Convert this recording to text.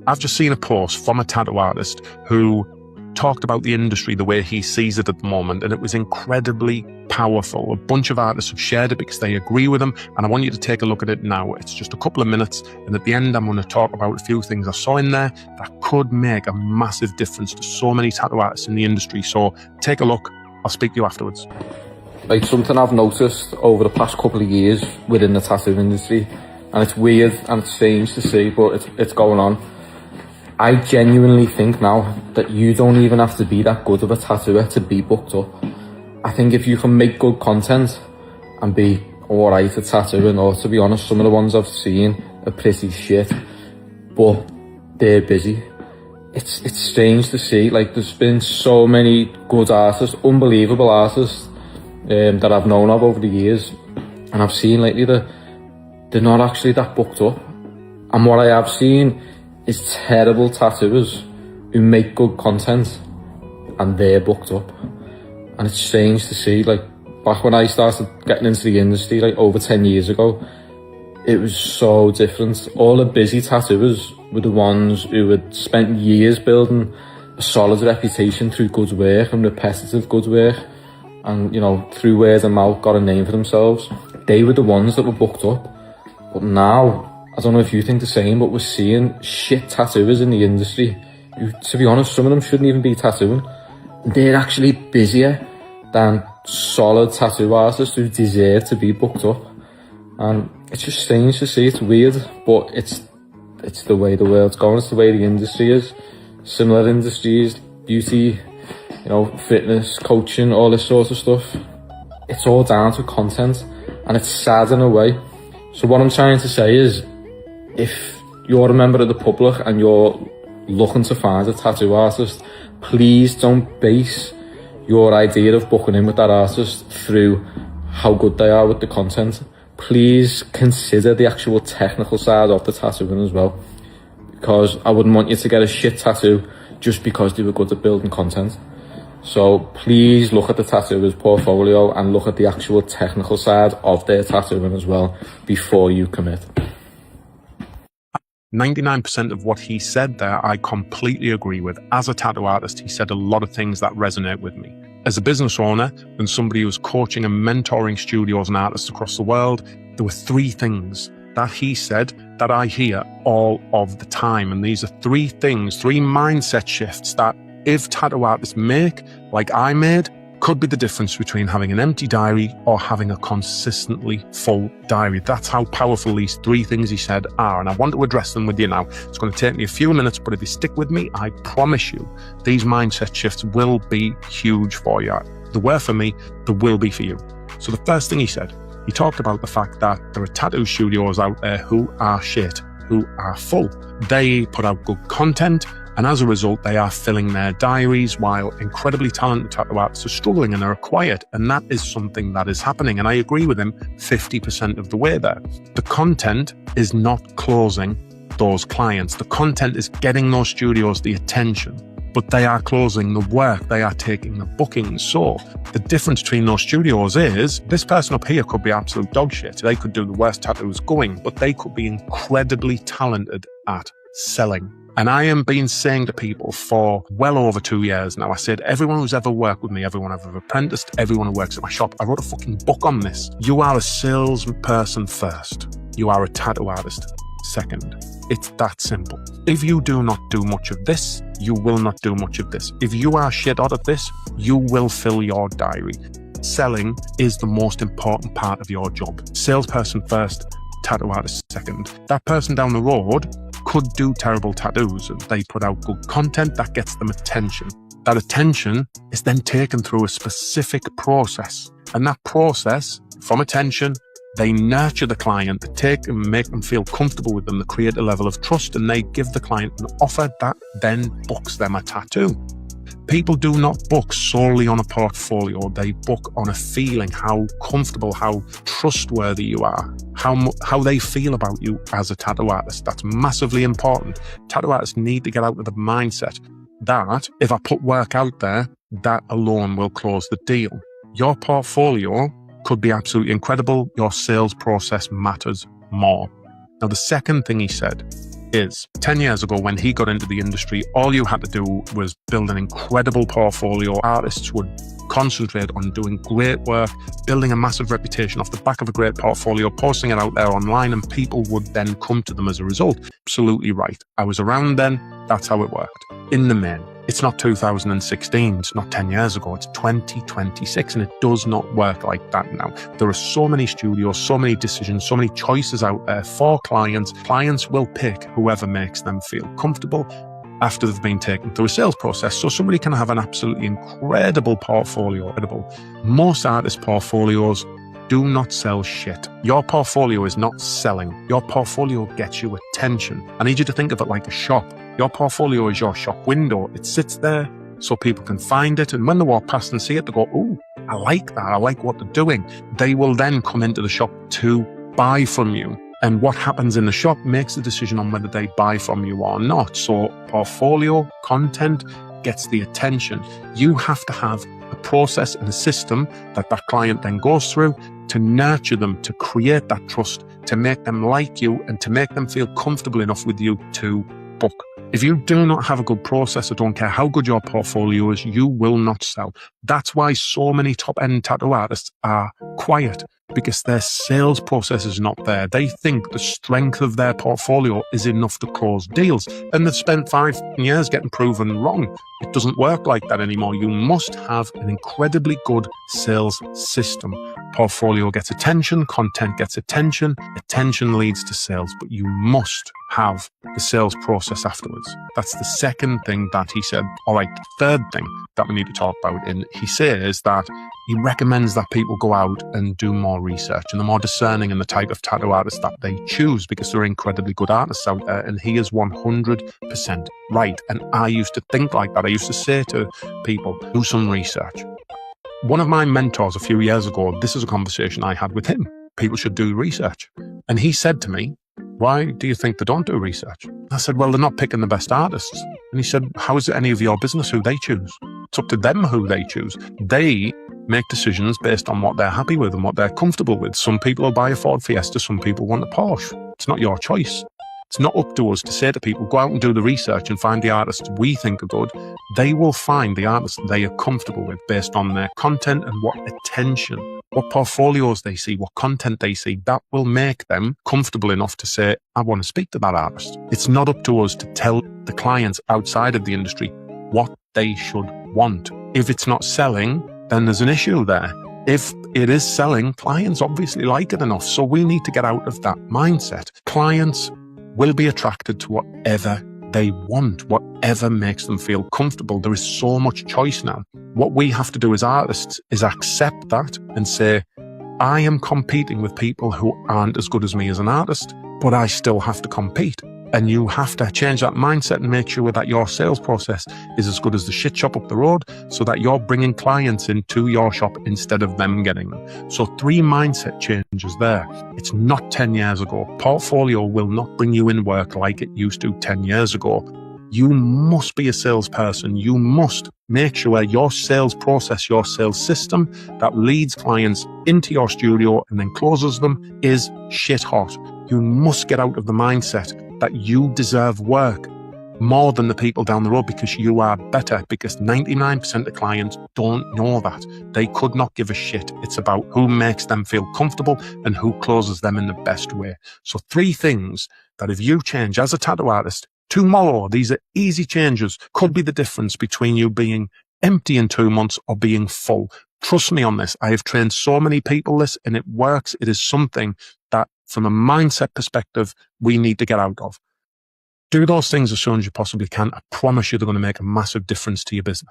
I've just seen a post from a tattoo artist who talked about the industry the way he sees it at the moment, and it was incredibly powerful. A bunch of artists have shared it because they agree with him, and I want you to take a look at it now. It's just a couple of minutes, and at the end I'm going to talk about a few things I saw in there that could make a massive difference to so many tattoo artists in the industry. So take a look. I'll speak to you afterwards. Like, something I've noticed over the past couple of years within the tattoo industry, and it's weird and it's strange to see, but it's going on. I genuinely think now that you don't even have to be that good of a tattooer to be booked up. I think if you can make good content and be alright at tattooing, or to be honest, some of the ones I've seen are pretty shit, but they're busy. It's strange to see. Like, there's been so many good artists, unbelievable artists that I've known of over the years, and I've seen lately that they're not actually that booked up. And what I have seen is terrible tattooers who make good content and they're booked up. And it's strange to see. Like, back when I started getting into the industry, like over 10 years ago, it was so different. All the busy tattooers were the ones who had spent years building a solid reputation through good work and repetitive good work, and, you know, through word of mouth got a name for themselves. They were the ones that were booked up. But now, I don't know if you think the same, but we're seeing shit tattooers in the industry who, to be honest, some of them shouldn't even be tattooing. They're actually busier than solid tattoo artists who deserve to be booked up. And it's just strange to see. It's weird, but it's the way the world's going. It's the way the industry is. Similar industries, beauty, you know, fitness, coaching, all this sort of stuff. It's all down to content, and it's sad in a way. So what I'm trying to say is, if you're a member of the public and you're looking to find a tattoo artist, please don't base your idea of booking in with that artist through how good they are with the content. Please consider the actual technical side of the tattooing as well, because I wouldn't want you to get a shit tattoo just because they were good at building content. So please look at the tattooer's portfolio and look at the actual technical side of their tattooing as well before you commit. 99% of what he said there, I completely agree with. As a tattoo artist, he said a lot of things that resonate with me. As a business owner and somebody who's coaching and mentoring studios and artists across the world, there were three things that he said that I hear all of the time. And these are three things, three mindset shifts that if tattoo artists make, like I made, could be the difference between having an empty diary or having a consistently full diary. That's how powerful these three things he said are, and I want to address them with you now. It's going to take me a few minutes, but if you stick with me, I promise you, these mindset shifts will be huge for you. They were for me, they will be for you. So the first thing he said, he talked about the fact that there are tattoo studios out there who are shit, who are full. They put out good content, and as a result, they are filling their diaries while incredibly talented tattoo artists are struggling and are quiet. And that is something that is happening. And I agree with him 50% of the way there. The content is not closing those clients. The content is getting those studios the attention, but they are closing the work. They are taking the bookings. So the difference between those studios is this person up here could be absolute dog shit. They could do the worst tattoos going, but they could be incredibly talented at selling. And I have been saying to people for well over 2 years now, I said, everyone who's ever worked with me, everyone I've ever apprenticed, everyone who works at my shop, I wrote a fucking book on this. You are a salesperson first. You are a tattoo artist second. It's that simple. If you do not do much of this, you will not do much of this. If you are shit out of this, you will fill your diary. Selling is the most important part of your job. Salesperson first, tattoo artist second. That person down the road could do terrible tattoos and they put out good content that gets them attention. That attention is then taken through a specific process. And that process, from attention, they nurture the client, they take and make them feel comfortable with them, they create a level of trust, and they give the client an offer that then books them a tattoo. People do not book solely on a portfolio. They book on a feeling, how comfortable, how trustworthy you are, how they feel about you as a tattoo artist. That's massively important. Tattoo artists need to get out of the mindset that if I put work out there, that alone will close the deal. Your portfolio could be absolutely incredible. Your sales process matters more. Now, the second thing he said is 10 years ago when he got into the industry, all you had to do was build an incredible portfolio. Artists would concentrate on doing great work, building a massive reputation off the back of a great portfolio, posting it out there online, and people would then come to them as a result. Absolutely right. I was around then. That's how it worked. In the main, it's not 2016. It's not 10 years ago. It's 2026, and it does not work like that now. There are so many studios, so many decisions, so many choices out there for clients. Clients will pick whoever makes them feel comfortable after they've been taken through a sales process. So somebody can have an absolutely incredible portfolio. Most artist portfolios do not sell shit. Your portfolio is not selling. Your portfolio gets you attention. I need you to think of it like a shop. Your portfolio is your shop window. It sits there so people can find it. And when they walk past and see it, they go, "Ooh, I like that. I like what they're doing." They will then come into the shop to buy from you. And what happens in the shop makes the decision on whether they buy from you or not. So portfolio content gets the attention. You have to have a process and a system that client then goes through to nurture them, to create that trust, to make them like you, and to make them feel comfortable enough with you to book. If you do not have a good process, I don't care how good your portfolio is, you will not sell. That's why so many top-end tattoo artists are quiet, because their sales process is not there. They think the strength of their portfolio is enough to close deals, and they've spent 5 years getting proven wrong. It doesn't work like that anymore. You must have an incredibly good sales system. Portfolio gets attention, content gets attention, attention leads to sales, but you must have the sales process afterwards. That's the second thing that he said. All right, third thing that we need to talk about, and he says that he recommends that people go out and do more research, and they're more discerning in the type of tattoo artists that they choose, because there are incredibly good artists out there, and he is 100% right. And I used to think like that. I used to say to people, do some research. One of my mentors a few years ago, this is a conversation I had with him. People should do research. And he said to me, "Why do you think they don't do research?" I said, "Well, they're not picking the best artists." And he said, "How is it any of your business who they choose? It's up to them who they choose. They make decisions based on what they're happy with and what they're comfortable with. Some people will buy a Ford Fiesta, some people want a Porsche. It's not your choice. It's not up to us to say to people, go out and do the research and find the artists we think are good. They will find the artists they are comfortable with based on their content and what attention, what portfolios they see, what content they see. That will make them comfortable enough to say, I want to speak to that artist." It's not up to us to tell the clients outside of the industry what they should want. If it's not selling, then there's an issue there. If it is selling, clients obviously like it enough. So we need to get out of that mindset. Clients will be attracted to whatever they want, whatever makes them feel comfortable. There is so much choice now. What we have to do as artists is accept that and say, I am competing with people who aren't as good as me as an artist, but I still have to compete. And you have to change that mindset and make sure that your sales process is as good as the shit shop up the road, so that you're bringing clients into your shop instead of them getting them. So 3 mindset changes there. It's not 10 years ago. Portfolio will not bring you in work like it used to 10 years ago. You must be a salesperson. You must make sure your sales process, your sales system that leads clients into your studio and then closes them is shit hot. You must get out of the mindset that you deserve work more than the people down the road because you are better, because 99% of clients don't know that. They could not give a shit. It's about who makes them feel comfortable and who closes them in the best way. So 3 things that if you change as a tattoo artist tomorrow, these are easy changes, could be the difference between you being empty in 2 months or being full. Trust me on this. I have trained so many people this, and it works. It is something that from a mindset perspective, we need to get out of. Do those things as soon as you possibly can. I promise you they're going to make a massive difference to your business.